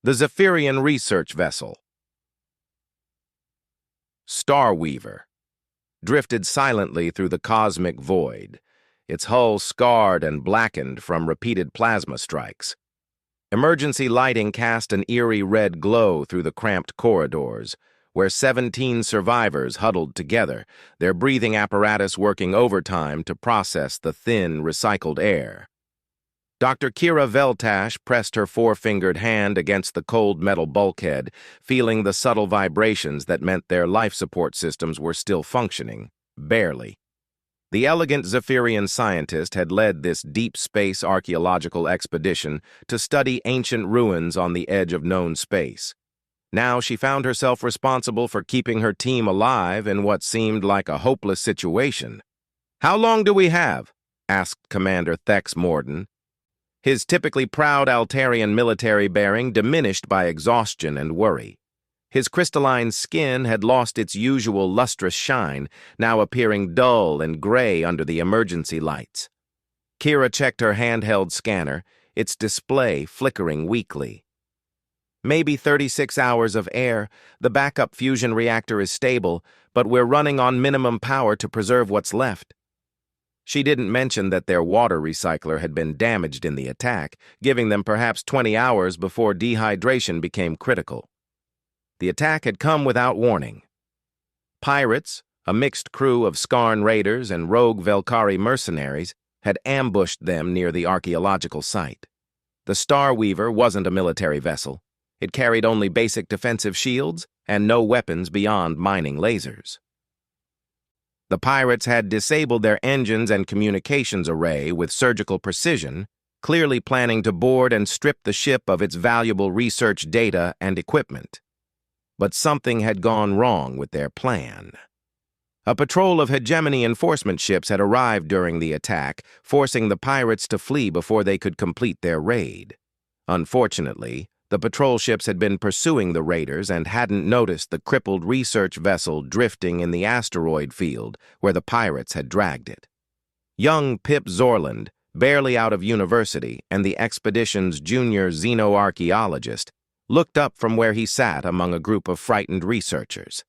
The Zephyrian research vessel, Starweaver, drifted silently through the cosmic void, its hull scarred and blackened from repeated plasma strikes. Emergency lighting cast an eerie red glow through the cramped corridors, where 17 survivors huddled together, their breathing apparatus working overtime to process the thin, recycled air. Dr. Kira Veltash pressed her four-fingered hand against the cold metal bulkhead, feeling the subtle vibrations that meant their life support systems were still functioning, barely. The elegant Zephyrian scientist had led this deep space archaeological expedition to study ancient ruins on the edge of known space. Now she found herself responsible for keeping her team alive in what seemed like a hopeless situation. "How long do we have?" asked Commander Thex Morden, his typically proud Altarian military bearing diminished by exhaustion and worry. His crystalline skin had lost its usual lustrous shine, now appearing dull and gray under the emergency lights. Kira checked her handheld scanner, its display flickering weakly. "Maybe 36 hours of air. The backup fusion reactor is stable, but we're running on minimum power to preserve what's left." She didn't mention that their water recycler had been damaged in the attack, giving them perhaps 20 hours before dehydration became critical. The attack had come without warning. Pirates, a mixed crew of Skarn raiders and rogue Velkari mercenaries, had ambushed them near the archaeological site. The Starweaver wasn't a military vessel. It carried only basic defensive shields and no weapons beyond mining lasers. The pirates had disabled their engines and communications array with surgical precision, clearly planning to board and strip the ship of its valuable research data and equipment. But something had gone wrong with their plan. A patrol of hegemony enforcement ships had arrived during the attack, forcing the pirates to flee before they could complete their raid. Unfortunately, the patrol ships had been pursuing the raiders and hadn't noticed the crippled research vessel drifting in the asteroid field where the pirates had dragged it. Young Pip Zorland, barely out of university and the expedition's junior xenoarchaeologist, looked up from where he sat among a group of frightened researchers.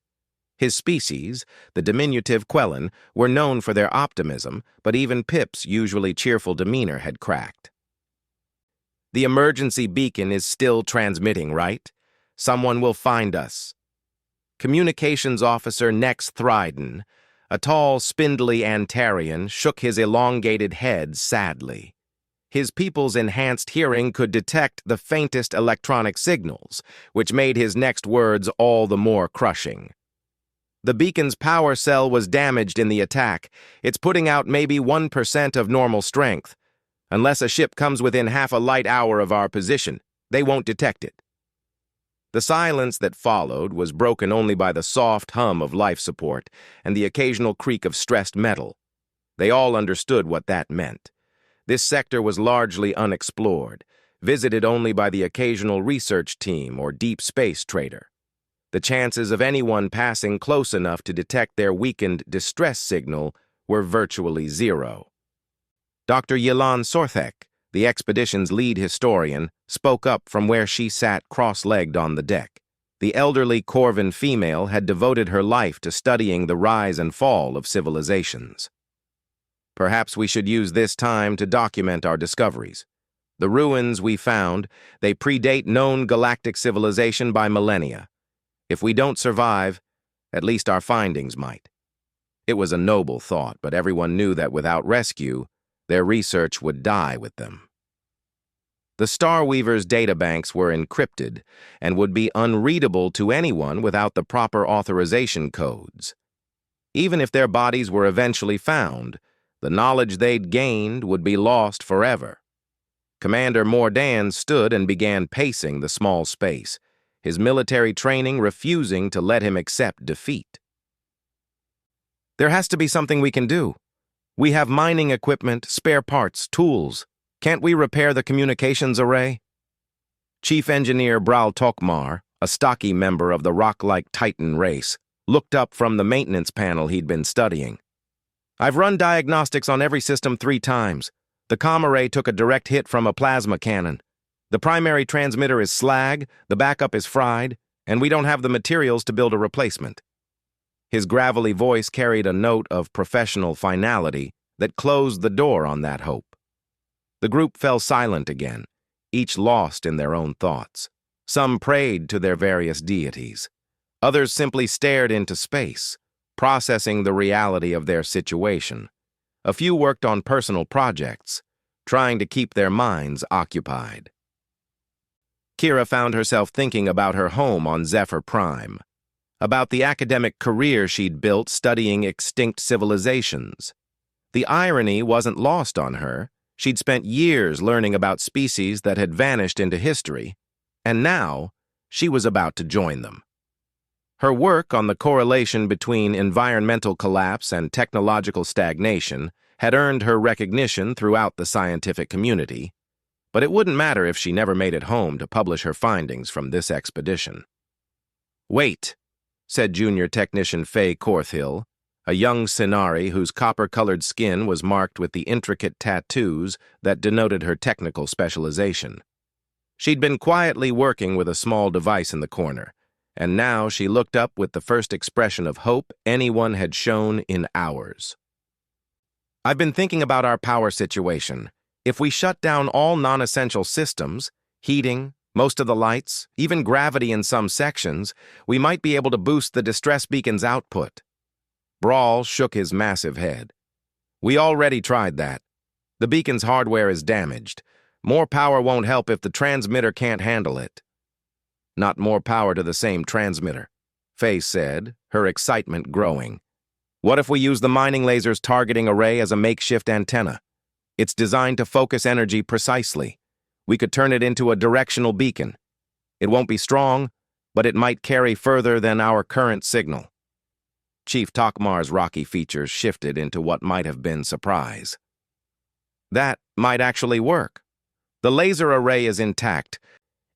His species, the diminutive Quellan, were known for their optimism, but even Pip's usually cheerful demeanor had cracked. "The emergency beacon is still transmitting, right? Someone will find us." Communications Officer Nex Thryden, a tall, spindly Antarian, shook his elongated head sadly. His people's enhanced hearing could detect the faintest electronic signals, which made his next words all the more crushing. "The beacon's power cell was damaged in the attack. It's putting out maybe 1% of normal strength. Unless a ship comes within half a light hour of our position, they won't detect it." The silence that followed was broken only by the soft hum of life support and the occasional creak of stressed metal. They all understood what that meant. This sector was largely unexplored, visited only by the occasional research team or deep space trader. The chances of anyone passing close enough to detect their weakened distress signal were virtually zero. Dr. Yelan Sorthek, the expedition's lead historian, spoke up from where she sat cross-legged on the deck. The elderly Corvan female had devoted her life to studying the rise and fall of civilizations. "Perhaps we should use this time to document our discoveries. The ruins we found, they predate known galactic civilization by millennia. If we don't survive, at least our findings might." It was a noble thought, but everyone knew that without rescue, their research would die with them. The Starweaver's databanks were encrypted and would be unreadable to anyone without the proper authorization codes. Even if their bodies were eventually found, the knowledge they'd gained would be lost forever. Commander Mordan stood and began pacing the small space, his military training refusing to let him accept defeat. "There has to be something we can do. We have mining equipment, spare parts, tools. Can't we repair the communications array?" Chief Engineer Bral Tokmar, a stocky member of the rock-like Titan race, looked up from the maintenance panel he'd been studying. "I've run diagnostics on every system 3 times. The comm array took a direct hit from a plasma cannon. The primary transmitter is slag, the backup is fried, and we don't have the materials to build a replacement." His gravelly voice carried a note of professional finality that closed the door on that hope. The group fell silent again, each lost in their own thoughts. Some prayed to their various deities. Others simply stared into space, processing the reality of their situation. A few worked on personal projects, trying to keep their minds occupied. Kira found herself thinking about her home on Zephyr Prime, about the academic career she'd built studying extinct civilizations. The irony wasn't lost on her. She'd spent years learning about species that had vanished into history, and now she was about to join them. Her work on the correlation between environmental collapse and technological stagnation had earned her recognition throughout the scientific community, but it wouldn't matter if she never made it home to publish her findings from this expedition. "Wait," said Junior Technician Faye Corthill, a young Sinari whose copper-colored skin was marked with the intricate tattoos that denoted her technical specialization. She'd been quietly working with a small device in the corner, and now she looked up with the first expression of hope anyone had shown in hours. "I've been thinking about our power situation. If we shut down all non-essential systems, heating, most of the lights, even gravity in some sections, we might be able to boost the distress beacon's output." Brawl shook his massive head. "We already tried that. The beacon's hardware is damaged. More power won't help if the transmitter can't handle it." "Not more power to the same transmitter," Faye said, her excitement growing. "What if we use the mining laser's targeting array as a makeshift antenna? It's designed to focus energy precisely. We could turn it into a directional beacon. It won't be strong, but it might carry further than our current signal." Chief Takmar's rocky features shifted into what might have been surprise. "That might actually work. The laser array is intact,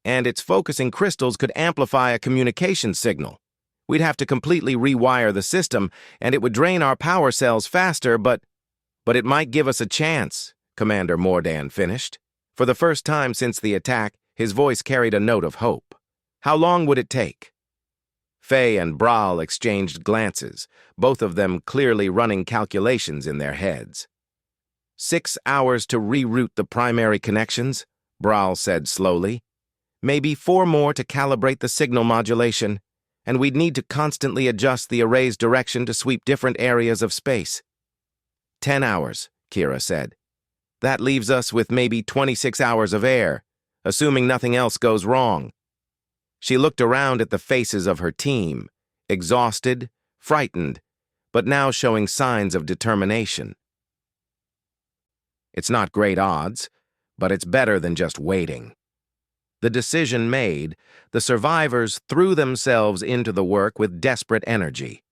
and its focusing crystals could amplify a communication signal. We'd have to completely rewire the system, and it would drain our power cells faster, but it might give us a chance," Commander Mordan finished. For the first time since the attack, his voice carried a note of hope. "How long would it take?" Faye and Brawl exchanged glances, both of them clearly running calculations in their heads. 6 hours to reroute the primary connections," Brawl said slowly. "Maybe 4 more to calibrate the signal modulation, and we'd need to constantly adjust the array's direction to sweep different areas of space." 10 hours, Kira said. "That leaves us with maybe 26 hours of air, assuming nothing else goes wrong." She looked around at the faces of her team, exhausted, frightened, but now showing signs of determination. "It's not great odds, but it's better than just waiting." The decision made, the survivors threw themselves into the work with desperate energy.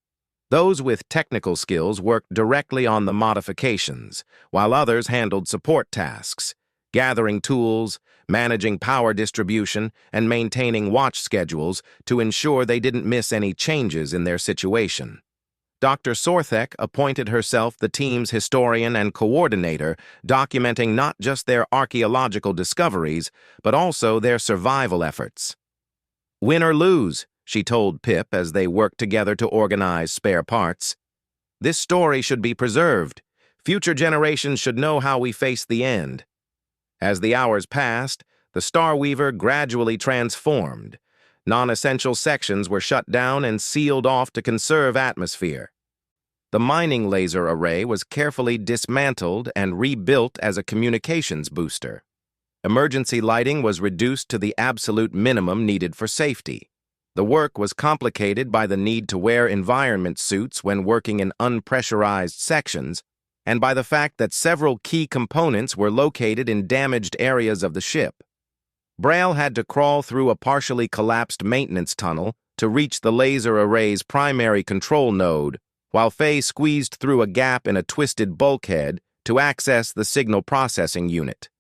Those with technical skills worked directly on the modifications, while others handled support tasks, gathering tools, managing power distribution, and maintaining watch schedules to ensure they didn't miss any changes in their situation. Dr. Sorthek appointed herself the team's historian and coordinator, documenting not just their archaeological discoveries, but also their survival efforts. "Win or lose," she told Pip as they worked together to organize spare parts, "this story should be preserved. Future generations should know how we face the end." As the hours passed, the Starweaver gradually transformed. Non-essential sections were shut down and sealed off to conserve atmosphere. The mining laser array was carefully dismantled and rebuilt as a communications booster. Emergency lighting was reduced to the absolute minimum needed for safety. The work was complicated by the need to wear environment suits when working in unpressurized sections, and by the fact that several key components were located in damaged areas of the ship. Braille had to crawl through a partially collapsed maintenance tunnel to reach the laser array's primary control node, while Faye squeezed through a gap in a twisted bulkhead to access the signal processing unit.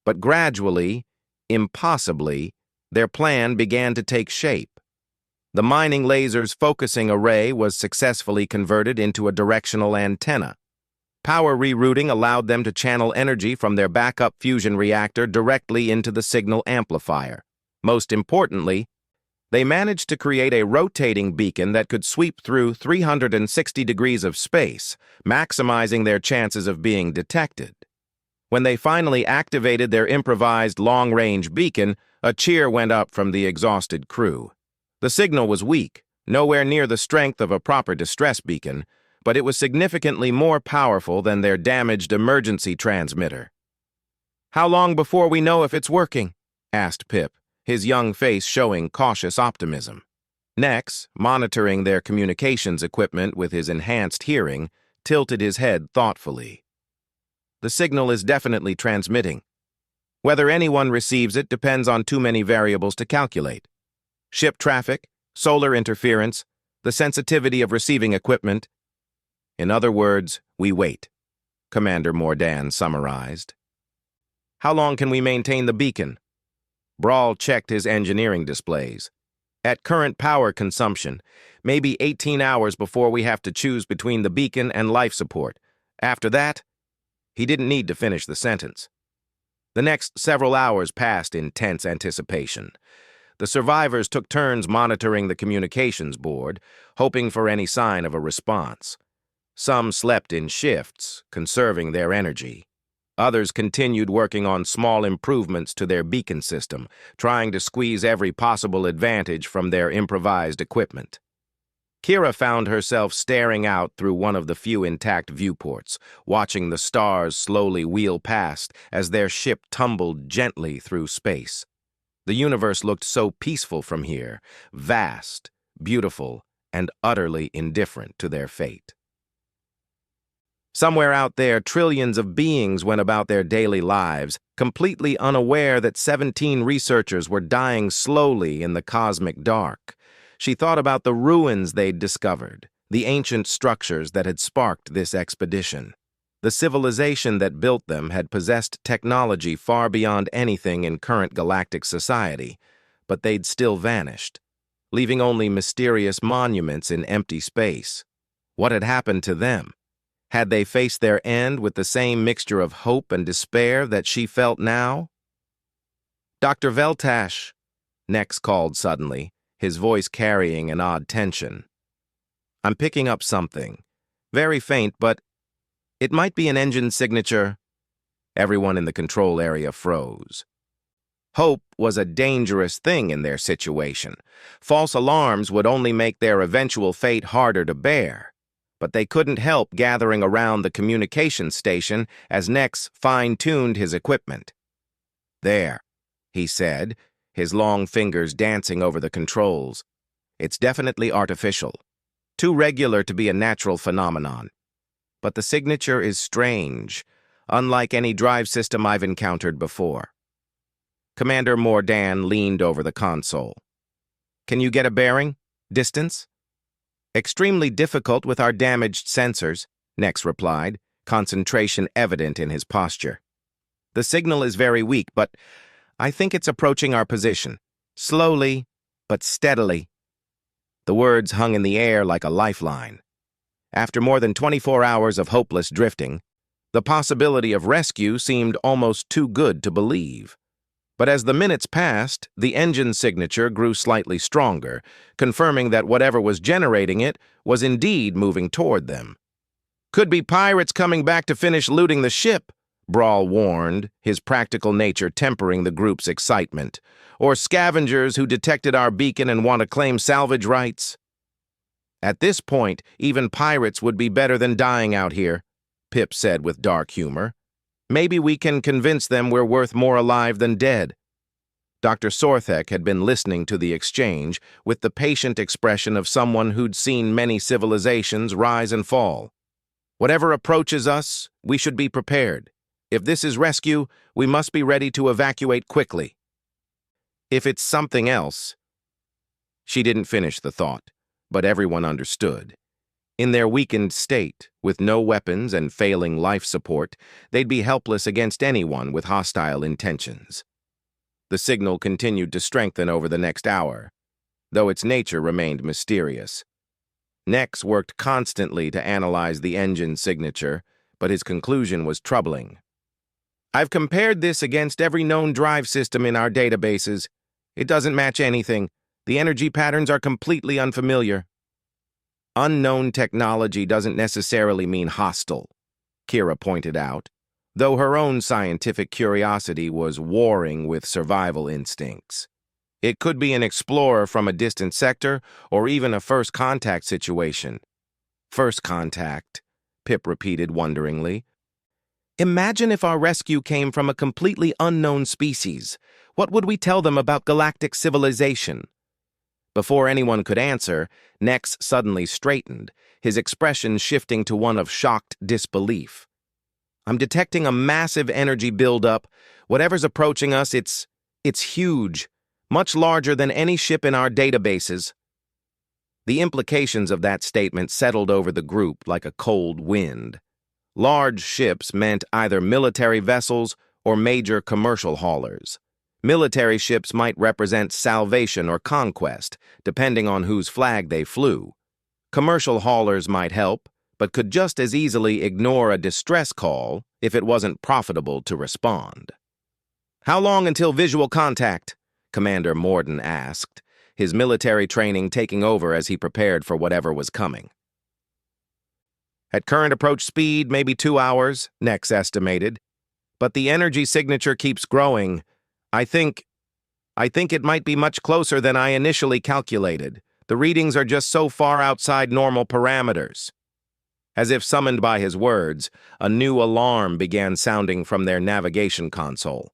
But gradually, impossibly, their plan began to take shape. The mining laser's focusing array was successfully converted into a directional antenna. Power rerouting allowed them to channel energy from their backup fusion reactor directly into the signal amplifier. Most importantly, they managed to create a rotating beacon that could sweep through 360 degrees of space, maximizing their chances of being detected. When they finally activated their improvised long-range beacon, a cheer went up from the exhausted crew. The signal was weak, nowhere near the strength of a proper distress beacon, but it was significantly more powerful than their damaged emergency transmitter. "How long before we know if it's working?" asked Pip, his young face showing cautious optimism. Nex, monitoring their communications equipment with his enhanced hearing, tilted his head thoughtfully. "The signal is definitely transmitting. Whether anyone receives it depends on too many variables to calculate. Ship traffic, solar interference, the sensitivity of receiving equipment. In other words, we wait," Commander Mordan summarized. "How long can we maintain the beacon?" Brawl checked his engineering displays. "At current power consumption, maybe 18 hours before we have to choose between the beacon and life support. After that," he didn't need to finish the sentence. The next several hours passed in tense anticipation. The survivors took turns monitoring the communications board, hoping for any sign of a response. Some slept in shifts, conserving their energy. Others continued working on small improvements to their beacon system, trying to squeeze every possible advantage from their improvised equipment. Kira found herself staring out through one of the few intact viewports, watching the stars slowly wheel past as their ship tumbled gently through space. The universe looked so peaceful from here, vast, beautiful, and utterly indifferent to their fate. Somewhere out there, trillions of beings went about their daily lives, completely unaware that 17 researchers were dying slowly in the cosmic dark. She thought about the ruins they'd discovered, the ancient structures that had sparked this expedition. The civilization that built them had possessed technology far beyond anything in current galactic society, but they'd still vanished, leaving only mysterious monuments in empty space. What had happened to them? Had they faced their end with the same mixture of hope and despair that she felt now? "Dr. Veltash," Nex called suddenly, his voice carrying an odd tension. "I'm picking up something. Very faint, but it might be an engine signature." Everyone in the control area froze. Hope was a dangerous thing in their situation. False alarms would only make their eventual fate harder to bear. But they couldn't help gathering around the communications station as Nex fine-tuned his equipment. "There," he said, his long fingers dancing over the controls. "It's definitely artificial. Too regular to be a natural phenomenon. But the signature is strange, unlike any drive system I've encountered before." Commander Mordan leaned over the console. "Can you get a bearing? Distance?" "Extremely difficult with our damaged sensors," Nex replied, concentration evident in his posture. "The signal is very weak, but I think it's approaching our position. Slowly, but steadily." The words hung in the air like a lifeline. After more than 24 hours of hopeless drifting, the possibility of rescue seemed almost too good to believe. But as the minutes passed, the engine signature grew slightly stronger, confirming that whatever was generating it was indeed moving toward them. "Could be pirates coming back to finish looting the ship," Brawl warned, his practical nature tempering the group's excitement. "Or scavengers who detected our beacon and want to claim salvage rights." "At this point, even pirates would be better than dying out here," Pip said with dark humor. "Maybe we can convince them we're worth more alive than dead." Dr. Sorthek had been listening to the exchange with the patient expression of someone who'd seen many civilizations rise and fall. "Whatever approaches us, we should be prepared. If this is rescue, we must be ready to evacuate quickly. If it's something else..." She didn't finish the thought, but everyone understood. In their weakened state, with no weapons and failing life support, they'd be helpless against anyone with hostile intentions. The signal continued to strengthen over the next hour, though its nature remained mysterious. Nex worked constantly to analyze the engine signature, but his conclusion was troubling. I've compared this against every known drive system in our databases. It doesn't match anything. The energy patterns are completely unfamiliar. Unknown technology doesn't necessarily mean hostile, Kira pointed out, though her own scientific curiosity was warring with survival instincts. It could be an explorer from a distant sector, or even a first contact situation. First contact, Pip repeated wonderingly. Imagine if our rescue came from a completely unknown species. What would we tell them about galactic civilization? Before anyone could answer, Nex suddenly straightened, his expression shifting to one of shocked disbelief. I'm detecting a massive energy buildup. Whatever's approaching us, it's huge, much larger than any ship in our databases. The implications of that statement settled over the group like a cold wind. Large ships meant either military vessels or major commercial haulers. Military ships might represent salvation or conquest, depending on whose flag they flew. Commercial haulers might help, but could just as easily ignore a distress call if it wasn't profitable to respond. How long until visual contact? Commander Morden asked, his military training taking over as he prepared for whatever was coming. At current approach speed, maybe 2 hours, Nex estimated. But the energy signature keeps growing. I think it might be much closer than I initially calculated. The readings are just so far outside normal parameters. As if summoned by his words, a new alarm began sounding from their navigation console.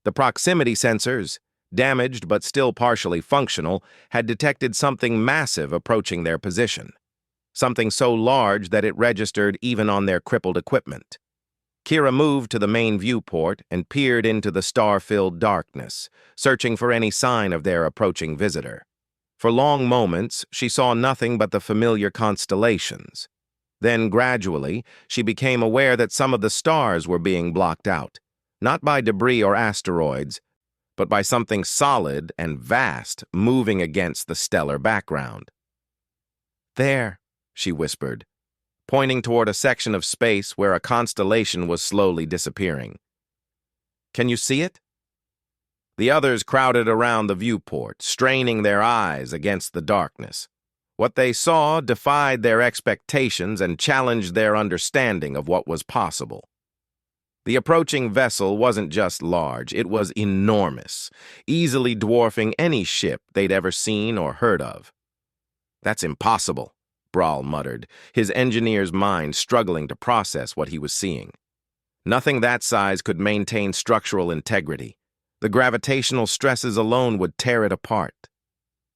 The proximity sensors, damaged but still partially functional, had detected something massive approaching their position. Something so large that it registered even on their crippled equipment. Kira moved to the main viewport and peered into the star-filled darkness, searching for any sign of their approaching visitor. For long moments, she saw nothing but the familiar constellations. Then, gradually, she became aware that some of the stars were being blocked out, not by debris or asteroids, but by something solid and vast moving against the stellar background. There, she whispered, pointing toward a section of space where a constellation was slowly disappearing. Can you see it? The others crowded around the viewport, straining their eyes against the darkness. What they saw defied their expectations and challenged their understanding of what was possible. The approaching vessel wasn't just large, it was enormous, easily dwarfing any ship they'd ever seen or heard of. That's impossible, Brawl muttered, his engineer's mind struggling to process what he was seeing. Nothing that size could maintain structural integrity. The gravitational stresses alone would tear it apart.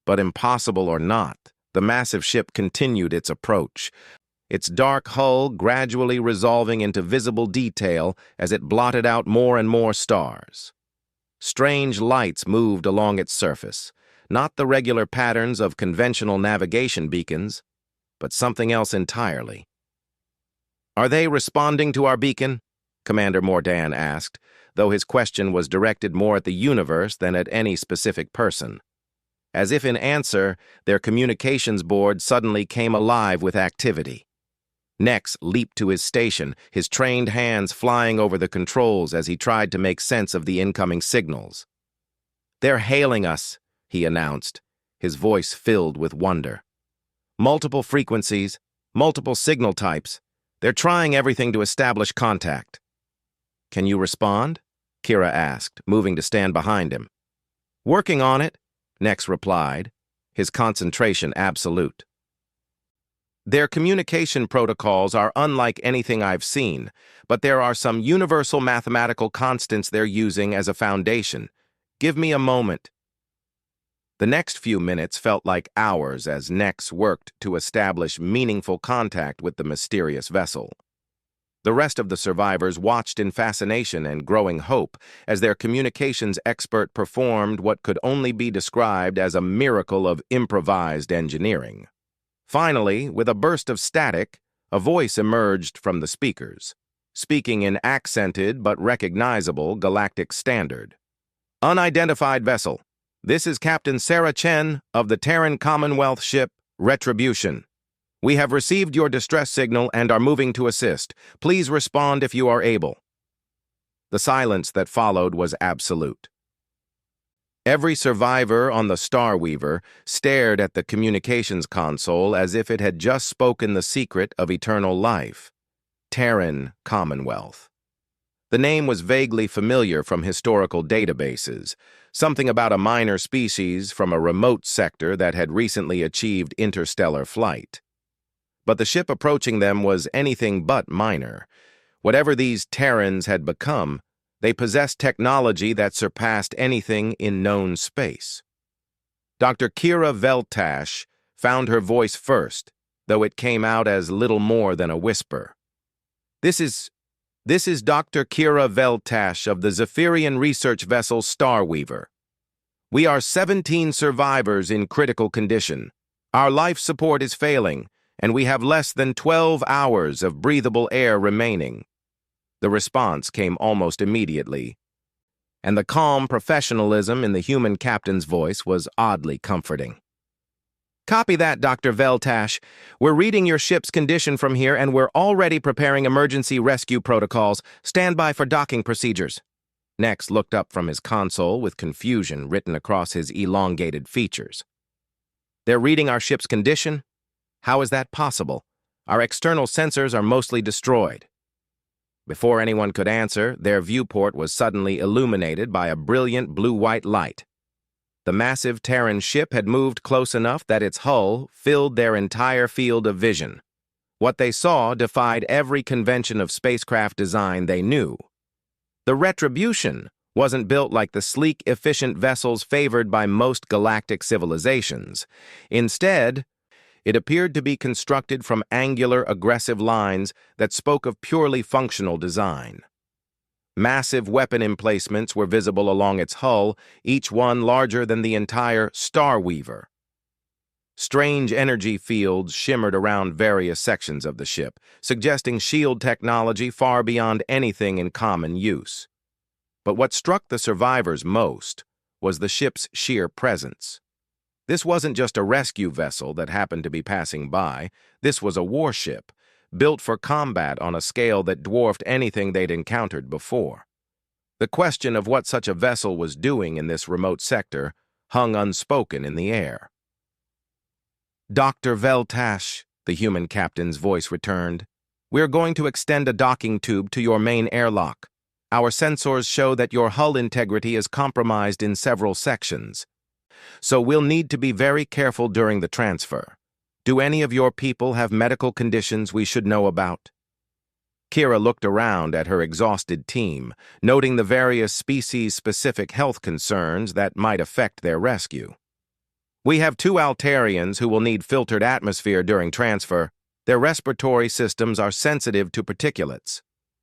But impossible or not, the massive ship continued its approach, its dark hull gradually resolving into visible detail as it blotted out more and more stars. Strange lights moved along its surface, not the regular patterns of conventional navigation beacons, but something else entirely. Are they responding to our beacon? Commander Mordan asked, though his question was directed more at the universe than at any specific person. As if in answer, their communications board suddenly came alive with activity. Nex leaped to his station, his trained hands flying over the controls as he tried to make sense of the incoming signals. They're hailing us, he announced, his voice filled with wonder. Multiple frequencies, multiple signal types. They're trying everything to establish contact. Can you respond? Kira asked, moving to stand behind him. Working on it, Nex replied, his concentration absolute. Their communication protocols are unlike anything I've seen, but there are some universal mathematical constants they're using as a foundation. Give me a moment. The next few minutes felt like hours as Nex worked to establish meaningful contact with the mysterious vessel. The rest of the survivors watched in fascination and growing hope as their communications expert performed what could only be described as a miracle of improvised engineering. Finally, with a burst of static, a voice emerged from the speakers, speaking in accented but recognizable galactic standard. Unidentified vessel. This is Captain Sarah Chen of the Terran Commonwealth ship Retribution. We have received your distress signal and are moving to assist. Please respond if you are able." The silence that followed was absolute. Every survivor on the Starweaver stared at the communications console as if it had just spoken the secret of eternal life. Terran Commonwealth. The name was vaguely familiar from historical databases, something about a minor species from a remote sector that had recently achieved interstellar flight. But the ship approaching them was anything but minor. Whatever these Terrans had become, they possessed technology that surpassed anything in known space. Dr. Kira Veltash found her voice first, though it came out as little more than a whisper. This is Dr. Kira Veltash of the Zephyrian research vessel Starweaver. We are 17 survivors in critical condition. Our life support is failing, and we have less than 12 hours of breathable air remaining." The response came almost immediately, and the calm professionalism in the human captain's voice was oddly comforting. "Copy that, Dr. Veltash. We're reading your ship's condition from here, and we're already preparing emergency rescue protocols. Stand by for docking procedures." Nex looked up from his console with confusion written across his elongated features. "They're reading our ship's condition? How is that possible? Our external sensors are mostly destroyed." Before anyone could answer, their viewport was suddenly illuminated by a brilliant blue-white light. The massive Terran ship had moved close enough that its hull filled their entire field of vision. What they saw defied every convention of spacecraft design they knew. The Retribution wasn't built like the sleek, efficient vessels favored by most galactic civilizations. Instead, it appeared to be constructed from angular, aggressive lines that spoke of purely functional design. Massive weapon emplacements were visible along its hull, each one larger than the entire Starweaver. Strange energy fields shimmered around various sections of the ship, suggesting shield technology far beyond anything in common use. But what struck the survivors most was the ship's sheer presence. This wasn't just a rescue vessel that happened to be passing by. This was a warship, built for combat on a scale that dwarfed anything they'd encountered before. The question of what such a vessel was doing in this remote sector hung unspoken in the air. "Dr. Veltash," the human captain's voice returned, "we're going to extend a docking tube to your main airlock. Our sensors show that your hull integrity is compromised in several sections. So we'll need to be very careful during the transfer. Do any of your people have medical conditions we should know about?" Kira looked around at her exhausted team, noting the various species-specific health concerns that might affect their rescue. "We have 2 Altarians who will need filtered atmosphere during transfer. Their respiratory systems are sensitive to particulates.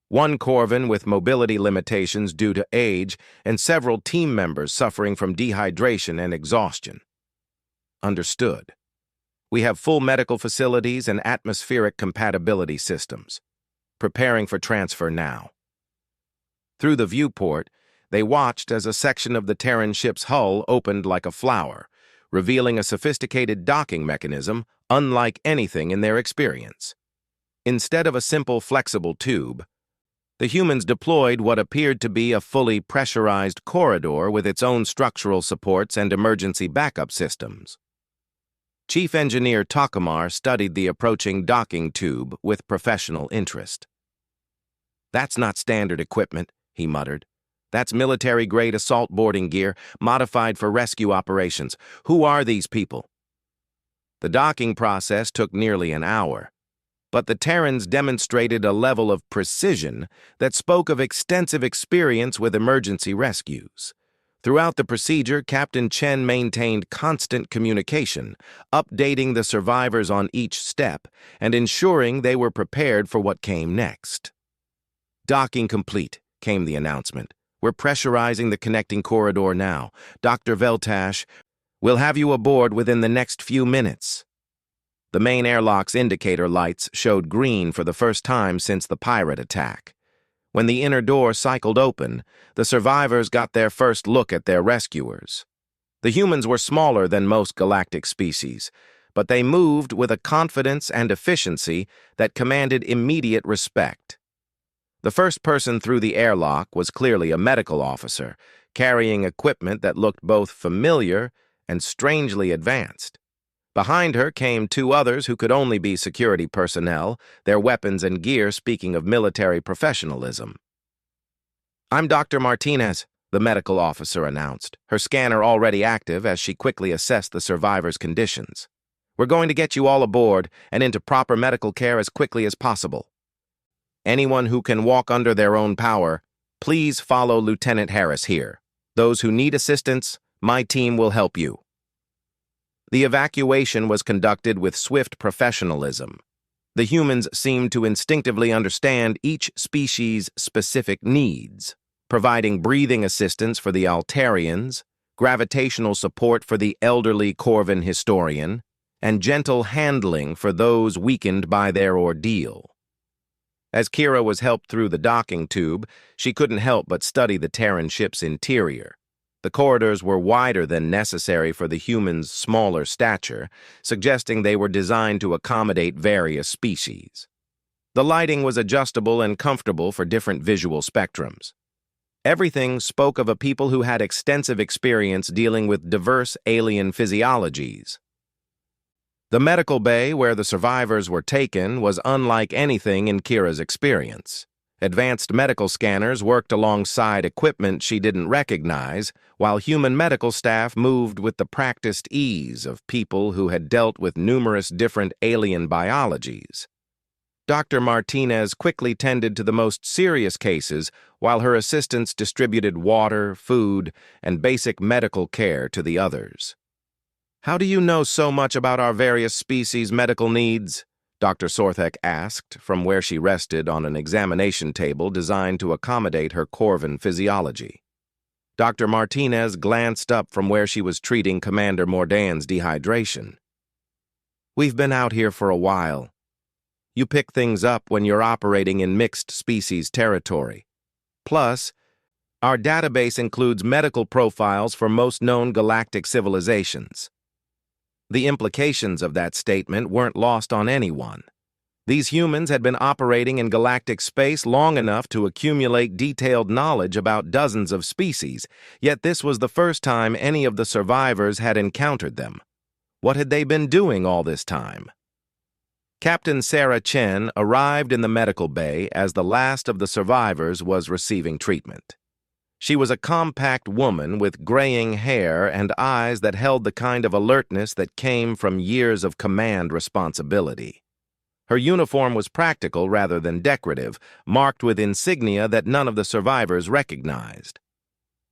1 Corvin with mobility limitations due to age, and several team members suffering from dehydration and exhaustion." "Understood. We have full medical facilities and atmospheric compatibility systems. Preparing for transfer now." Through the viewport, they watched as a section of the Terran ship's hull opened like a flower, revealing a sophisticated docking mechanism unlike anything in their experience. Instead of a simple flexible tube, the humans deployed what appeared to be a fully pressurized corridor with its own structural supports and emergency backup systems. Chief Engineer Takamar studied the approaching docking tube with professional interest. "That's not standard equipment," he muttered. "That's military-grade assault boarding gear, modified for rescue operations. Who are these people?" The docking process took nearly an hour, but the Terrans demonstrated a level of precision that spoke of extensive experience with emergency rescues. Throughout the procedure, Captain Chen maintained constant communication, updating the survivors on each step and ensuring they were prepared for what came next. "Docking complete," came the announcement. "We're pressurizing the connecting corridor now. Dr. Veltash, we'll have you aboard within the next few minutes." The main airlock's indicator lights showed green for the first time since the pirate attack. When the inner door cycled open, the survivors got their first look at their rescuers. The humans were smaller than most galactic species, but they moved with a confidence and efficiency that commanded immediate respect. The first person through the airlock was clearly a medical officer, carrying equipment that looked both familiar and strangely advanced. Behind her came two others who could only be security personnel, their weapons and gear speaking of military professionalism. "I'm Dr. Martinez," the medical officer announced, her scanner already active as she quickly assessed the survivors' conditions. "We're going to get you all aboard and into proper medical care as quickly as possible. Anyone who can walk under their own power, please follow Lieutenant Harris here. Those who need assistance, my team will help you." The evacuation was conducted with swift professionalism. The humans seemed to instinctively understand each species' specific needs, providing breathing assistance for the Altarians, gravitational support for the elderly Corvin historian, and gentle handling for those weakened by their ordeal. As Kira was helped through the docking tube, she couldn't help but study the Terran ship's interior. The corridors were wider than necessary for the humans' smaller stature, suggesting they were designed to accommodate various species. The lighting was adjustable and comfortable for different visual spectrums. Everything spoke of a people who had extensive experience dealing with diverse alien physiologies. The medical bay where the survivors were taken was unlike anything in Kira's experience. Advanced medical scanners worked alongside equipment she didn't recognize, while human medical staff moved with the practiced ease of people who had dealt with numerous different alien biologies. Dr. Martinez quickly tended to the most serious cases, while her assistants distributed water, food, and basic medical care to the others. "How do you know so much about our various species' medical needs?" Dr. Sorthek asked from where she rested on an examination table designed to accommodate her Corvin physiology. Dr. Martinez glanced up from where she was treating Commander Mordan's dehydration. "We've been out here for a while. You pick things up when you're operating in mixed species territory. Plus, our database includes medical profiles for most known galactic civilizations." The implications of that statement weren't lost on anyone. These humans had been operating in galactic space long enough to accumulate detailed knowledge about dozens of species, yet this was the first time any of the survivors had encountered them. What had they been doing all this time? Captain Sarah Chen arrived in the medical bay as the last of the survivors was receiving treatment. She was a compact woman with graying hair and eyes that held the kind of alertness that came from years of command responsibility. Her uniform was practical rather than decorative, marked with insignia that none of the survivors recognized.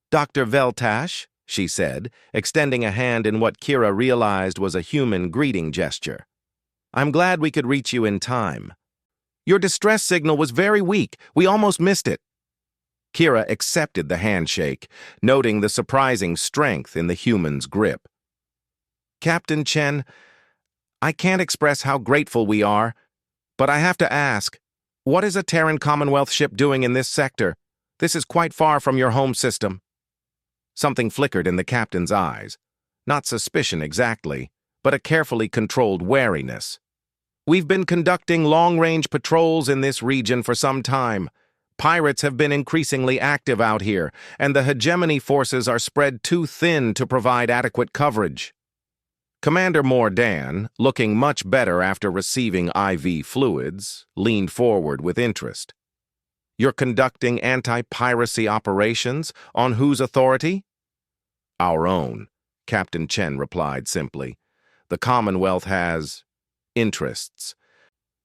"Dr. Veltash," she said, extending a hand in what Kira realized was a human greeting gesture. "I'm glad we could reach you in time. Your distress signal was very weak. We almost missed it." Kira accepted the handshake, noting the surprising strength in the human's grip. "Captain Chen, I can't express how grateful we are, but I have to ask, what is a Terran Commonwealth ship doing in this sector? This is quite far from your home system." Something flickered in the captain's eyes. Not suspicion exactly, but a carefully controlled wariness. "We've been conducting long-range patrols in this region for some time. Pirates have been increasingly active out here, and the hegemony forces are spread too thin to provide adequate coverage." Commander Mordan, looking much better after receiving IV fluids, leaned forward with interest. "You're conducting anti-piracy operations? On whose authority?" "Our own," Captain Chen replied simply. "The Commonwealth has interests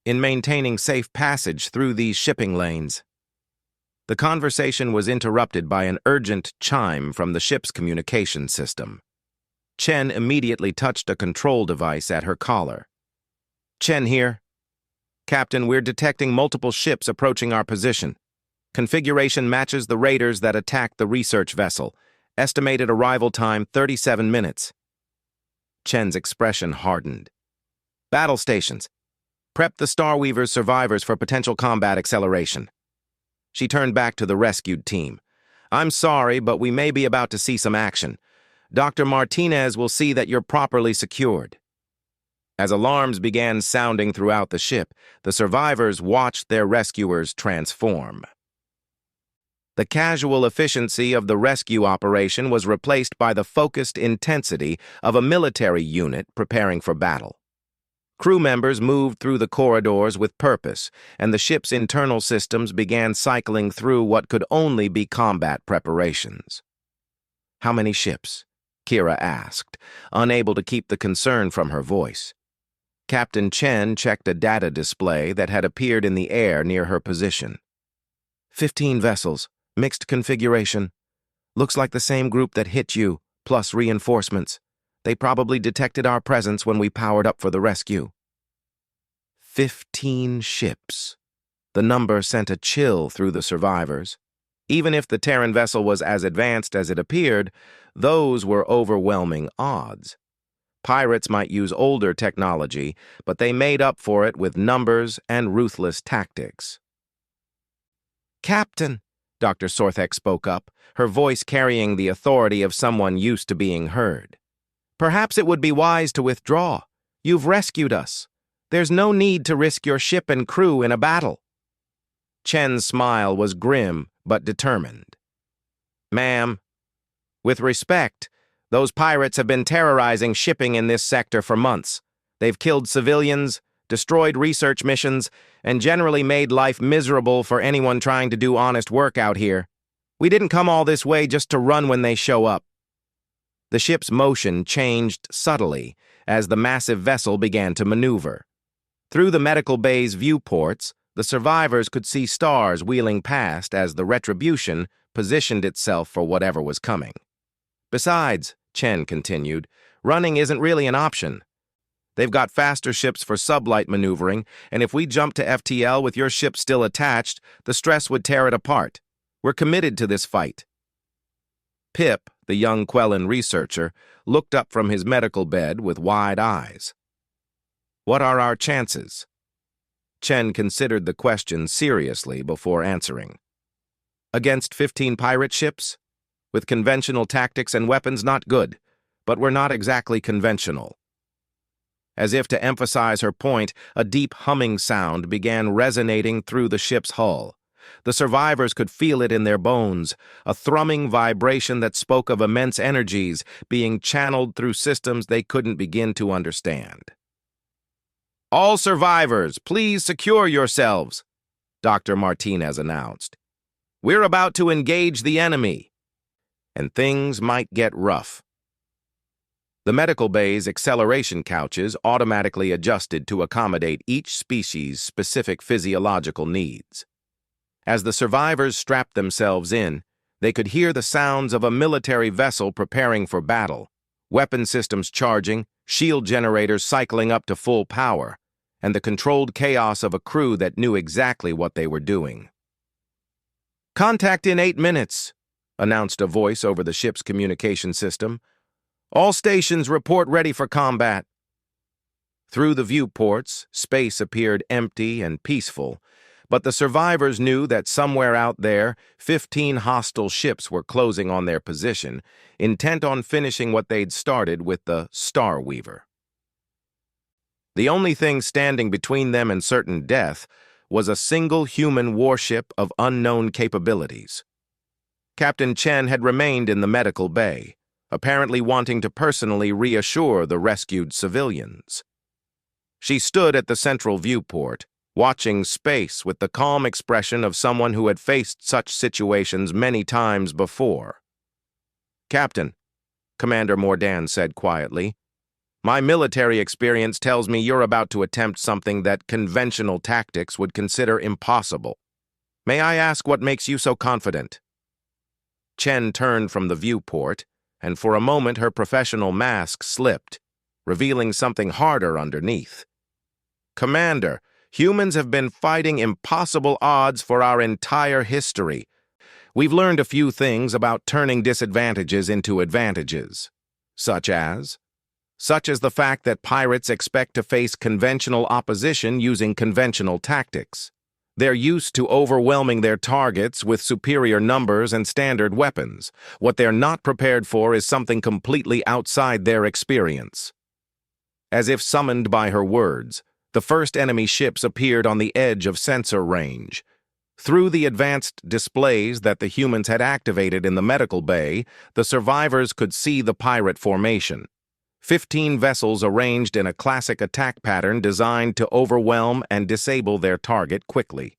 in maintaining safe passage through these shipping lanes." The conversation was interrupted by an urgent chime from the ship's communication system. Chen immediately touched a control device at her collar. "Chen here. Captain, we're detecting multiple ships approaching our position. Configuration matches the raiders that attacked the research vessel. Estimated arrival time 37 minutes. Chen's expression hardened. "Battle stations. Prep the Starweaver's survivors for potential combat acceleration." She turned back to the rescued team. "I'm sorry, but we may be about to see some action. Dr. Martinez will see that you're properly secured." As alarms began sounding throughout the ship, the survivors watched their rescuers transform. The casual efficiency of the rescue operation was replaced by the focused intensity of a military unit preparing for battle. Crew members moved through the corridors with purpose, and the ship's internal systems began cycling through what could only be combat preparations. "How many ships?" Kira asked, unable to keep the concern from her voice. Captain Chen checked a data display that had appeared in the air near her position. 15 vessels, mixed configuration. Looks like the same group that hit you, plus reinforcements. They probably detected our presence when we powered up for the rescue." 15 ships. The number sent a chill through the survivors. Even if the Terran vessel was as advanced as it appeared, those were overwhelming odds. Pirates might use older technology, but they made up for it with numbers and ruthless tactics. "Captain," Dr. Sorthek spoke up, her voice carrying the authority of someone used to being heard. "Perhaps it would be wise to withdraw. You've rescued us. There's no need to risk your ship and crew in a battle." Chen's smile was grim but determined. "Ma'am, with respect, those pirates have been terrorizing shipping in this sector for months. They've killed civilians, destroyed research missions, and generally made life miserable for anyone trying to do honest work out here. We didn't come all this way just to run when they show up." The ship's motion changed subtly as the massive vessel began to maneuver. Through the medical bay's viewports, the survivors could see stars wheeling past as the Retribution positioned itself for whatever was coming. "Besides," Chen continued, "running isn't really an option. They've got faster ships for sublight maneuvering, and if we jump to FTL with your ship still attached, the stress would tear it apart. We're committed to this fight." Pip, the young Quellan researcher, looked up from his medical bed with wide eyes. "What are our chances?" Chen considered the question seriously before answering. "Against 15 pirate ships? With conventional tactics and weapons, not good, but we're not exactly conventional." As if to emphasize her point, a deep humming sound began resonating through the ship's hull. The survivors could feel it in their bones, a thrumming vibration that spoke of immense energies being channeled through systems they couldn't begin to understand. "All survivors, please secure yourselves," Dr. Martinez announced. "We're about to engage the enemy." And things might get rough. The medical bay's acceleration couches automatically adjusted to accommodate each species' specific physiological needs. As the survivors strapped themselves in, they could hear the sounds of a military vessel preparing for battle, weapon systems charging, shield generators cycling up to full power, and the controlled chaos of a crew that knew exactly what they were doing. "Contact in 8 minutes," announced a voice over the ship's communication system. "All stations report ready for combat." Through the viewports, space appeared empty and peaceful, but the survivors knew that somewhere out there, 15 hostile ships were closing on their position, intent on finishing what they'd started with the Star Weaver. The only thing standing between them and certain death was a single human warship of unknown capabilities. Captain Chen had remained in the medical bay, apparently wanting to personally reassure the rescued civilians. She stood at the central viewport, watching space with the calm expression of someone who had faced such situations many times before. "Captain," Commander Mordan said quietly, "my military experience tells me you're about to attempt something that conventional tactics would consider impossible. May I ask what makes you so confident?" Chen turned from the viewport, and for a moment her professional mask slipped, revealing something harder underneath. "Commander, humans have been fighting impossible odds for our entire history. We've learned a few things about turning disadvantages into advantages, such as the fact that pirates expect to face conventional opposition using conventional tactics. They're used to overwhelming their targets with superior numbers and standard weapons. What they're not prepared for is something completely outside their experience." As if summoned by her words, the first enemy ships appeared on the edge of sensor range. Through the advanced displays that the humans had activated in the medical bay, the survivors could see the pirate formation. 15 vessels arranged in a classic attack pattern designed to overwhelm and disable their target quickly.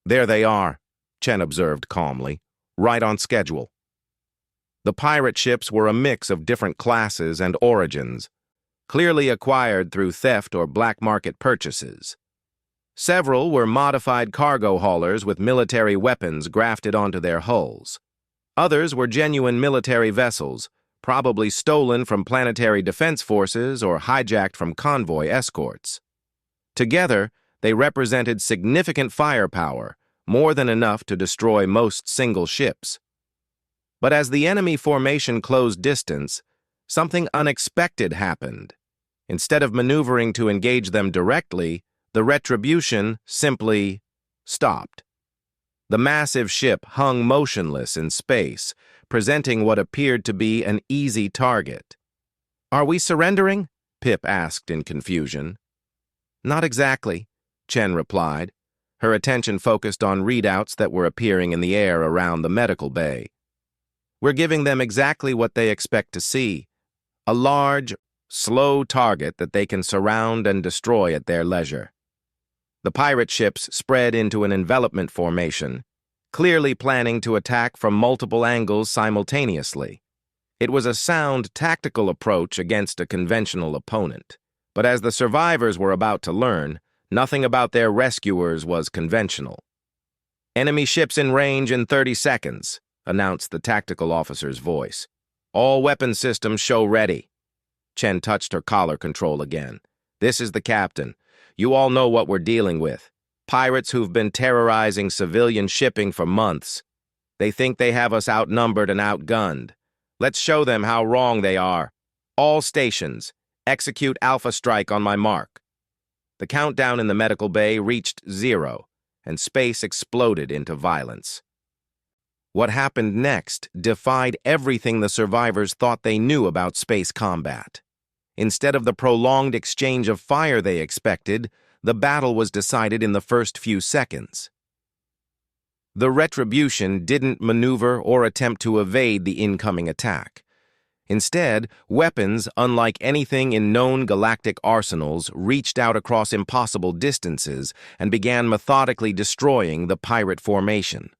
"There they are," Chen observed calmly, "right on schedule." The pirate ships were a mix of different classes and origins, clearly acquired through theft or black market purchases. Several were modified cargo haulers with military weapons grafted onto their hulls. Others were genuine military vessels, probably stolen from planetary defense forces or hijacked from convoy escorts. Together, they represented significant firepower, more than enough to destroy most single ships. But as the enemy formation closed distance, something unexpected happened. Instead of maneuvering to engage them directly, the retribution simply stopped. The massive ship hung motionless in space, presenting what appeared to be an easy target. "Are we surrendering?" Pip asked in confusion. "Not exactly," Chen replied, her attention focused on readouts that were appearing in the air around the medical bay. "We're giving them exactly what they expect to see, a large, slow target that they can surround and destroy at their leisure." The pirate ships spread into an envelopment formation, clearly planning to attack from multiple angles simultaneously. It was a sound tactical approach against a conventional opponent. But as the survivors were about to learn, nothing about their rescuers was conventional. "Enemy ships in range in 30 seconds, announced the tactical officer's voice. "All weapon systems show ready." Chen touched her collar control again. "This is the captain. You all know what we're dealing with. Pirates who've been terrorizing civilian shipping for months. They think they have us outnumbered and outgunned. Let's show them how wrong they are. All stations, execute Alpha Strike on my mark." The countdown in the medical bay reached 0, and space exploded into violence. What happened next defied everything the survivors thought they knew about space combat. Instead of the prolonged exchange of fire they expected, the battle was decided in the first few seconds. The Retribution didn't maneuver or attempt to evade the incoming attack. Instead, weapons, unlike anything in known galactic arsenals, reached out across impossible distances and began methodically destroying the pirate formation.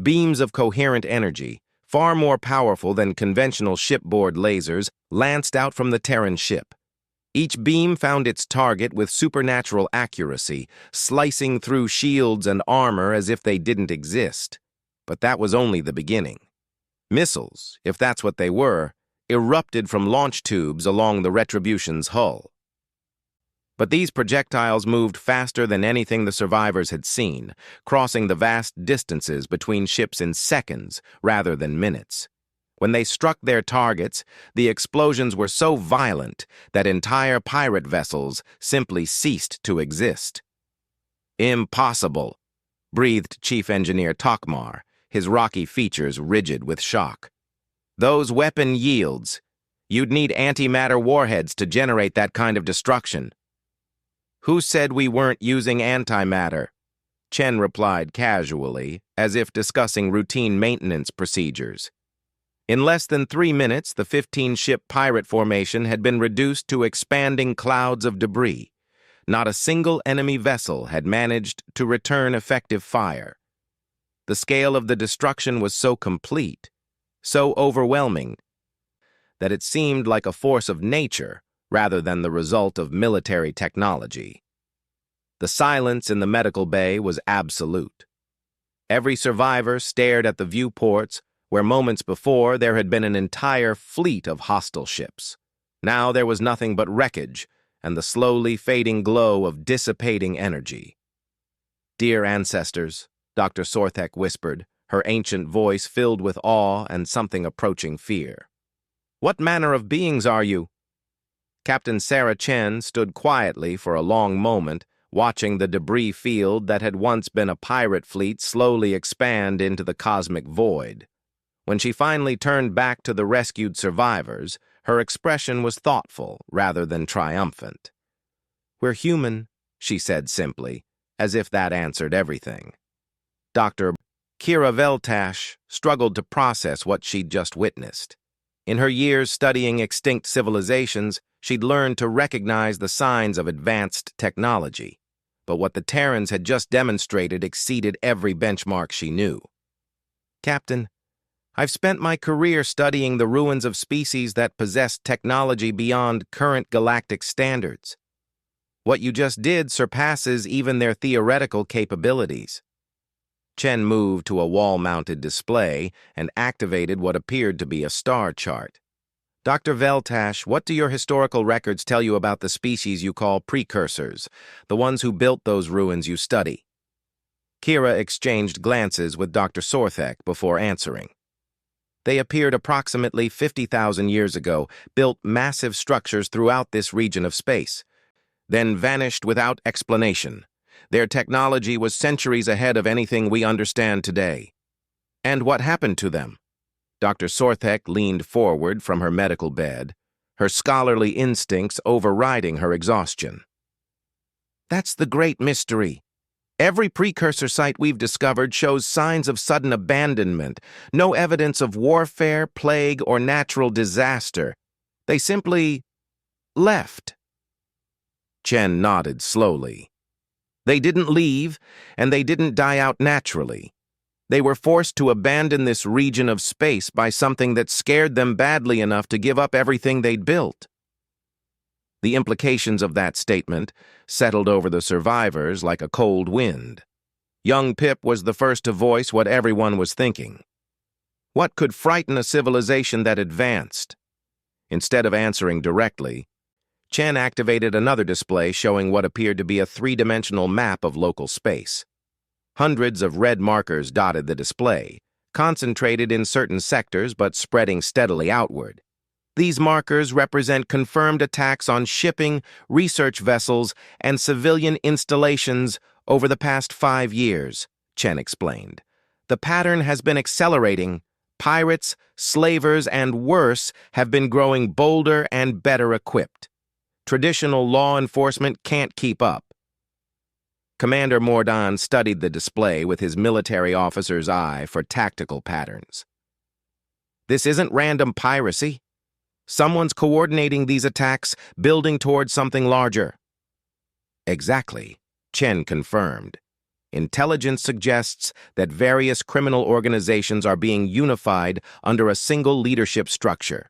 Beams of coherent energy, far more powerful than conventional shipboard lasers, lanced out from the Terran ship. Each beam found its target with supernatural accuracy, slicing through shields and armor as if they didn't exist. But that was only the beginning. Missiles, if that's what they were, erupted from launch tubes along the Retribution's hull. But these projectiles moved faster than anything the survivors had seen, crossing the vast distances between ships in seconds rather than minutes. When they struck their targets, the explosions were so violent that entire pirate vessels simply ceased to exist. "Impossible," breathed Chief Engineer Takmar, his rocky features rigid with shock. "Those weapon yields. You'd need antimatter warheads to generate that kind of destruction." "Who said we weren't using antimatter?" Chen replied casually, as if discussing routine maintenance procedures. In less than 3 minutes, the 15-ship pirate formation had been reduced to expanding clouds of debris. Not a single enemy vessel had managed to return effective fire. The scale of the destruction was so complete, so overwhelming, that it seemed like a force of nature rather than the result of military technology. The silence in the medical bay was absolute. Every survivor stared at the viewports where moments before there had been an entire fleet of hostile ships. Now there was nothing but wreckage and the slowly fading glow of dissipating energy. "Dear ancestors," Dr. Sorthek whispered, her ancient voice filled with awe and something approaching fear. "What manner of beings are you?" Captain Sarah Chen stood quietly for a long moment, watching the debris field that had once been a pirate fleet slowly expand into the cosmic void. When she finally turned back to the rescued survivors, Her expression was thoughtful rather than triumphant. "We're human," she said simply, as if that answered everything. Dr. Kira Veltash struggled to process what she'd just witnessed. In her years studying extinct civilizations, she'd learned to recognize the signs of advanced technology. But what the Terrans had just demonstrated exceeded every benchmark she knew. "Captain, I've spent my career studying the ruins of species that possess technology beyond current galactic standards. What you just did surpasses even their theoretical capabilities." Chen moved to a wall-mounted display and activated what appeared to be a star chart. "Dr. Veltash, what do your historical records tell you about the species you call precursors, the ones who built those ruins you study?" Kira exchanged glances with Dr. Sorthek before answering. "They appeared approximately 50,000 years ago, built massive structures throughout this region of space, then vanished without explanation. Their technology was centuries ahead of anything we understand today." "And what happened to them?" Dr. Sorthek leaned forward from her medical bed, her scholarly instincts overriding her exhaustion. "That's the great mystery. Every precursor site we've discovered shows signs of sudden abandonment, no evidence of warfare, plague, or natural disaster. They simply left." Chen nodded slowly. "They didn't leave, and they didn't die out naturally. They were forced to abandon this region of space by something that scared them badly enough to give up everything they'd built." The implications of that statement settled over the survivors like a cold wind. Young Pip was the first to voice what everyone was thinking. What could frighten a civilization that advanced? Instead of answering directly, Chen activated another display showing what appeared to be a three-dimensional map of local space. Hundreds of red markers dotted the display, concentrated in certain sectors but spreading steadily outward. These markers represent confirmed attacks on shipping, research vessels, and civilian installations over the past 5 years, Chen explained. "The pattern has been accelerating. Pirates, slavers, and worse have been growing bolder and better equipped. Traditional law enforcement can't keep up." Commander Mordan studied the display with his military officer's eye for tactical patterns. "This isn't random piracy. Someone's coordinating these attacks, building towards something larger." "Exactly," Chen confirmed. "Intelligence suggests that various criminal organizations are being unified under a single leadership structure.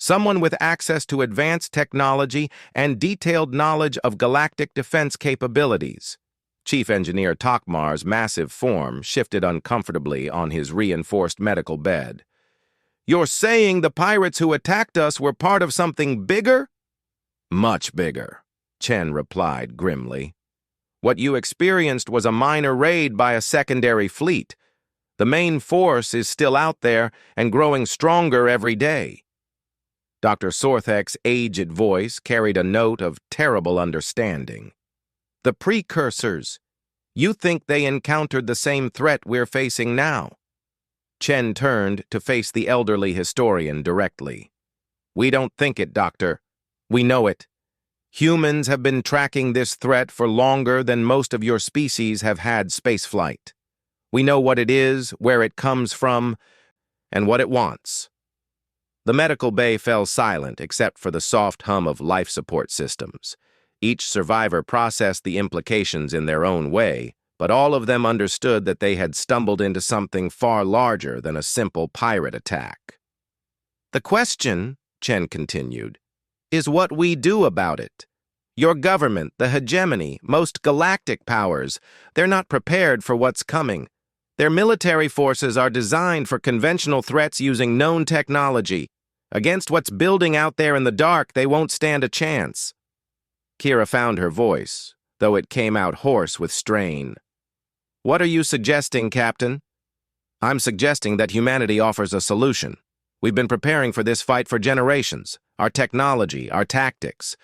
Someone with access to advanced technology and detailed knowledge of galactic defense capabilities." Chief Engineer Tokmar's massive form shifted uncomfortably on his reinforced medical bed. "You're saying the pirates who attacked us were part of something bigger?" "Much bigger," Chen replied grimly. "What you experienced was a minor raid by a secondary fleet. The main force is still out there and growing stronger every day." Dr. Sorthek's aged voice carried a note of terrible understanding. "The precursors. You think they encountered the same threat we're facing now?" Chen turned to face the elderly historian directly. "We don't think it, Doctor. We know it. Humans have been tracking this threat for longer than most of your species have had spaceflight. We know what it is, where it comes from, and what it wants." The medical bay fell silent except for the soft hum of life support systems. Each survivor processed the implications in their own way, but all of them understood that they had stumbled into something far larger than a simple pirate attack. "The question," Chen continued, "is what we do about it. Your government, the hegemony, most galactic powers, they're not prepared for what's coming. Their military forces are designed for conventional threats using known technology. Against what's building out there in the dark, they won't stand a chance." Kira found her voice, though it came out hoarse with strain. "What are you suggesting, Captain?" "I'm suggesting that humanity offers a solution. We've been preparing for this fight for generations. Our technology, our tactics.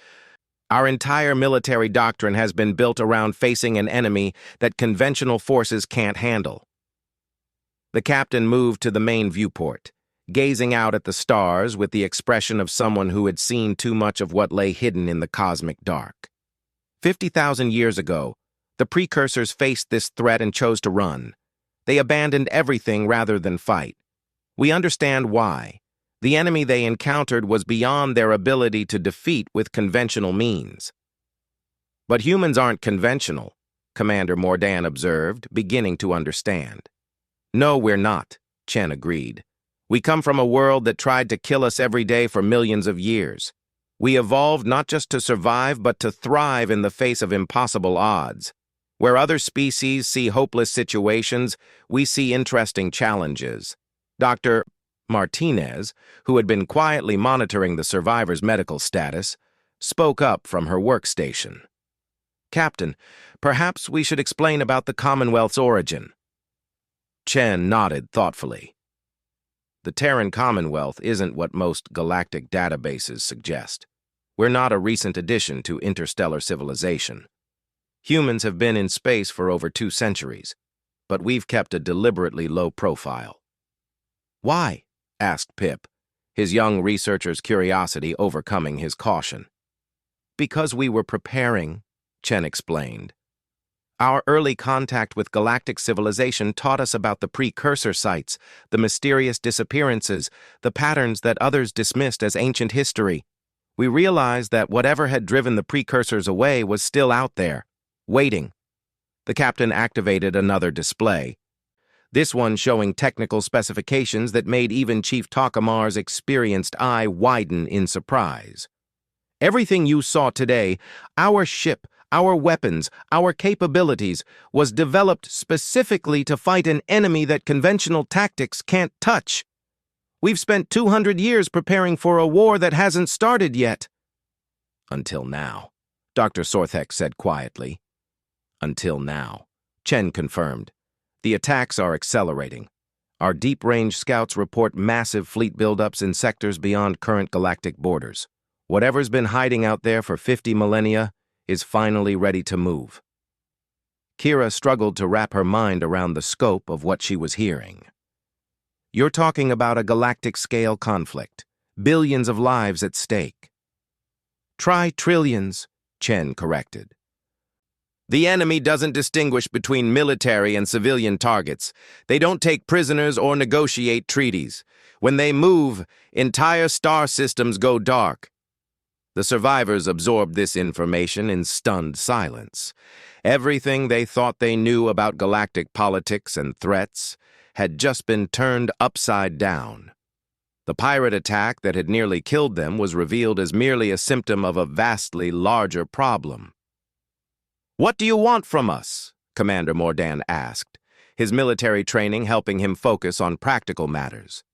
Our entire military doctrine has been built around facing an enemy that conventional forces can't handle." The captain moved to the main viewport. gazing out at the stars with the expression of someone who had seen too much of what lay hidden in the cosmic dark. 50,000 years ago, the precursors faced this threat and chose to run. They abandoned everything rather than fight. We understand why. The enemy they encountered was beyond their ability to defeat with conventional means. But humans aren't conventional, Commander Mordan observed, beginning to understand. No, we're not, Chen agreed. We come from a world that tried to kill us every day for millions of years. We evolved not just to survive, but to thrive in the face of impossible odds. Where other species see hopeless situations, we see interesting challenges. Dr. Martinez, who had been quietly monitoring the survivor's medical status, spoke up from her workstation. Captain, perhaps we should explain about the Commonwealth's origin. Chen nodded thoughtfully. The Terran Commonwealth isn't what most galactic databases suggest. We're not a recent addition to interstellar civilization. Humans have been in space for over 2 centuries, but we've kept a deliberately low profile. Why? Asked Pip, his young researcher's curiosity overcoming his caution. Because we were preparing, Chen explained. Our early contact with galactic civilization taught us about the precursor sites, the mysterious disappearances, the patterns that others dismissed as ancient history. We realized that whatever had driven the precursors away was still out there, waiting. The captain activated another display, this one showing technical specifications that made even Chief Takamar's experienced eye widen in surprise. Everything you saw today, our ship, our weapons, our capabilities, was developed specifically to fight an enemy that conventional tactics can't touch. We've spent 200 years preparing for a war that hasn't started yet. Until now, Dr. Sorthek said quietly. Until now, Chen confirmed. The attacks are accelerating. Our deep-range scouts report massive fleet buildups in sectors beyond current galactic borders. Whatever's been hiding out there for 50 millennia is finally ready to move. Kira struggled to wrap her mind around the scope of what she was hearing. You're talking about a galactic-scale conflict, billions of lives at stake. Try trillions, Chen corrected. The enemy doesn't distinguish between military and civilian targets. They don't take prisoners or negotiate treaties. When they move, entire star systems go dark. The survivors absorbed this information in stunned silence. Everything they thought they knew about galactic politics and threats had just been turned upside down. The pirate attack that had nearly killed them was revealed as merely a symptom of a vastly larger problem. What do you want from us? Commander Mordan asked, his military training helping him focus on practical matters.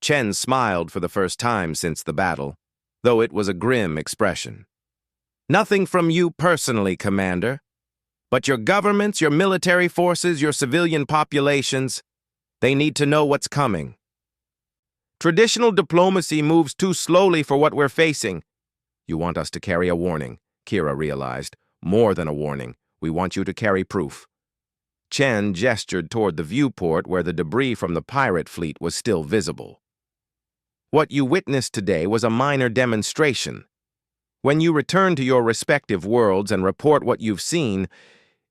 Chen smiled for the first time since the battle, though it was a grim expression. Nothing from you personally, Commander, but your governments, your military forces, your civilian populations, they need to know what's coming. Traditional diplomacy moves too slowly for what we're facing. You want us to carry a warning, Kira realized. More than a warning, we want you to carry proof. Chen gestured toward the viewport where the debris from the pirate fleet was still visible. What you witnessed today was a minor demonstration. When you return to your respective worlds and report what you've seen,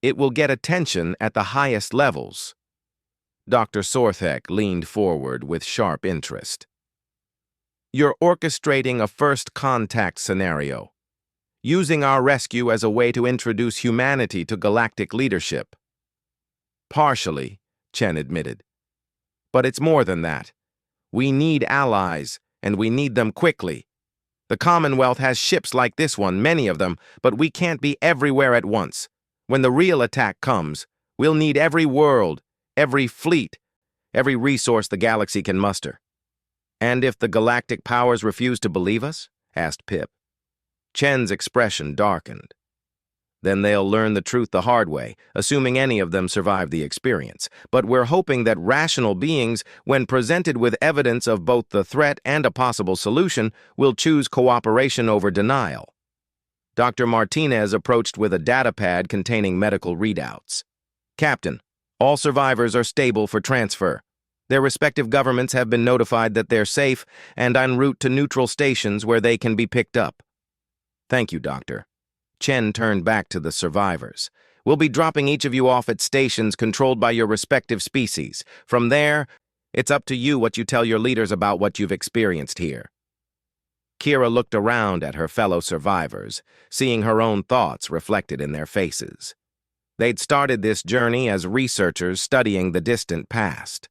it will get attention at the highest levels. Dr. Sorthek leaned forward with sharp interest. You're orchestrating a first contact scenario, using our rescue as a way to introduce humanity to galactic leadership. Partially, Chen admitted. But it's more than that. We need allies, and we need them quickly. The Commonwealth has ships like this one, many of them, but we can't be everywhere at once. When the real attack comes, we'll need every world, every fleet, every resource the galaxy can muster. And if the galactic powers refuse to believe us? Asked Pip. Chen's expression darkened. Then they'll learn the truth the hard way, assuming any of them survive the experience. But we're hoping that rational beings, when presented with evidence of both the threat and a possible solution, will choose cooperation over denial. Dr. Martinez approached with a datapad containing medical readouts. Captain, all survivors are stable for transfer. Their respective governments have been notified that they're safe and en route to neutral stations where they can be picked up. Thank you, Doctor. Chen turned back to the survivors. We'll be dropping each of you off at stations controlled by your respective species. From there, it's up to you what you tell your leaders about what you've experienced here. Kira looked around at her fellow survivors, seeing her own thoughts reflected in their faces. They'd started this journey as researchers studying the distant past.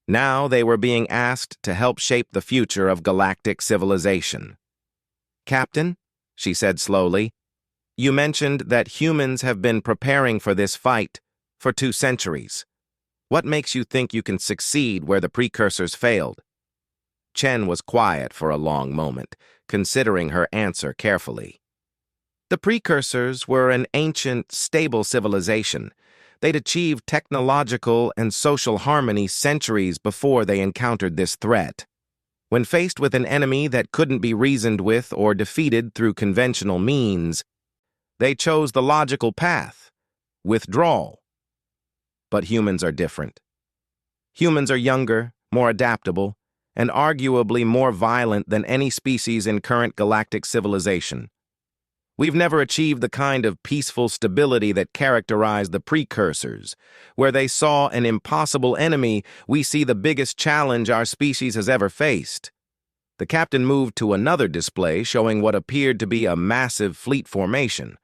Now they were being asked to help shape the future of galactic civilization. Captain, she said slowly, you mentioned that humans have been preparing for this fight for 2 centuries. What makes you think you can succeed where the precursors failed? Chen was quiet for a long moment, considering her answer carefully. The precursors were an ancient, stable civilization. They'd achieved technological and social harmony centuries before they encountered this threat. When faced with an enemy that couldn't be reasoned with or defeated through conventional means, they chose the logical path: withdrawal. But humans are different. Humans are younger, more adaptable, and arguably more violent than any species in current galactic civilization. We've never achieved the kind of peaceful stability that characterized the precursors. Where they saw an impossible enemy, we see the biggest challenge our species has ever faced. The captain moved to another display showing what appeared to be a massive fleet formation.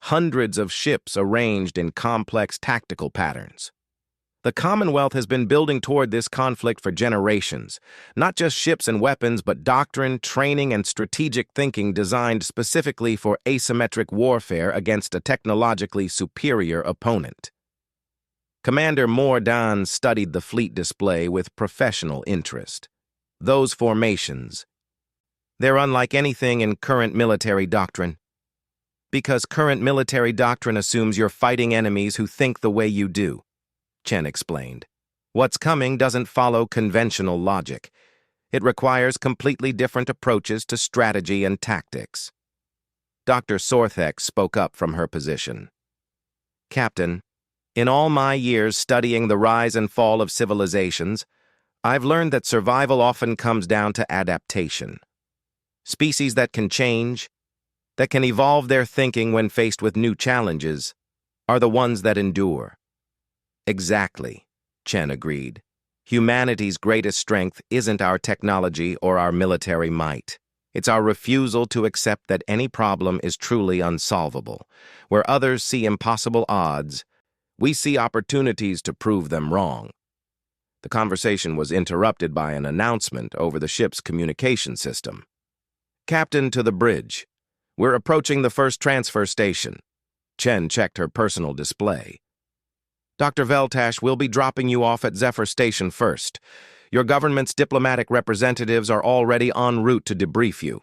Hundreds of ships arranged in complex tactical patterns. The Commonwealth has been building toward this conflict for generations. Not just ships and weapons, but doctrine, training, and strategic thinking designed specifically for asymmetric warfare against a technologically superior opponent. Commander Mordan studied the fleet display with professional interest. Those formations, they're unlike anything in current military doctrine. Because current military doctrine assumes you're fighting enemies who think the way you do, Chen explained. What's coming doesn't follow conventional logic. It requires completely different approaches to strategy and tactics. Dr. Sorthek spoke up from her position. Captain, in all my years studying the rise and fall of civilizations, I've learned that survival often comes down to adaptation. Species that can change, that can evolve their thinking when faced with new challenges, are the ones that endure. Exactly, Chen agreed. Humanity's greatest strength isn't our technology or our military might. It's our refusal to accept that any problem is truly unsolvable. Where others see impossible odds, we see opportunities to prove them wrong. The conversation was interrupted by an announcement over the ship's communication system. Captain, to the bridge. We're approaching the first transfer station. Chen checked her personal display. Dr. Veltash will be dropping you off at Zephyr Station first. Your government's diplomatic representatives are already en route to debrief you.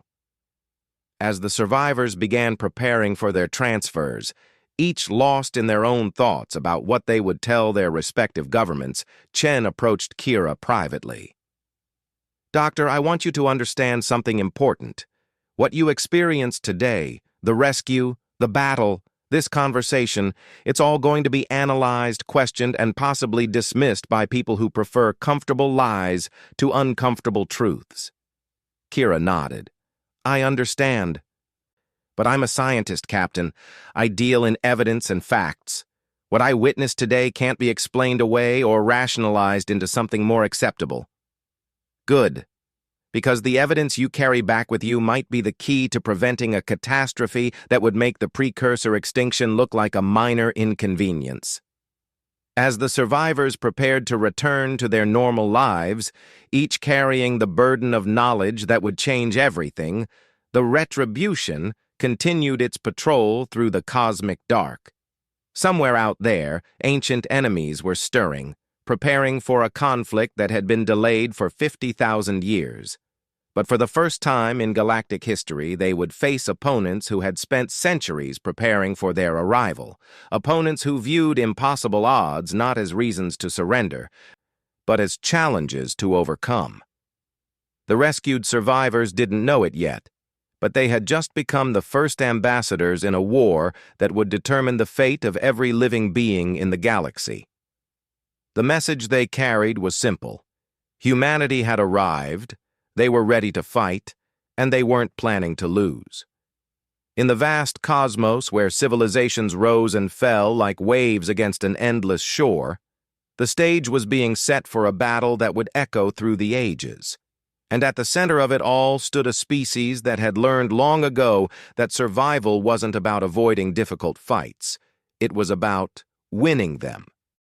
As the survivors began preparing for their transfers, each lost in their own thoughts about what they would tell their respective governments, Chen approached Kira privately. Doctor, I want you to understand something important. What you experienced today, the rescue, the battle, this conversation, it's all going to be analyzed, questioned, and possibly dismissed by people who prefer comfortable lies to uncomfortable truths. Kira nodded. I understand. But I'm a scientist, Captain. I deal in evidence and facts. What I witnessed today can't be explained away or rationalized into something more acceptable. Good. Because the evidence you carry back with you might be the key to preventing a catastrophe that would make the precursor extinction look like a minor inconvenience. As the survivors prepared to return to their normal lives, each carrying the burden of knowledge that would change everything, the Retribution continued its patrol through the cosmic dark. Somewhere out there, ancient enemies were stirring, preparing for a conflict that had been delayed for 50,000 years. But for the first time in galactic history, they would face opponents who had spent centuries preparing for their arrival, opponents who viewed impossible odds not as reasons to surrender, but as challenges to overcome. The rescued survivors didn't know it yet, but they had just become the first ambassadors in a war that would determine the fate of every living being in the galaxy. The message they carried was simple. Humanity had arrived, they were ready to fight, and they weren't planning to lose. In the vast cosmos where civilizations rose and fell like waves against an endless shore, the stage was being set for a battle that would echo through the ages. And at the center of it all stood a species that had learned long ago that survival wasn't about avoiding difficult fights. It was about winning them.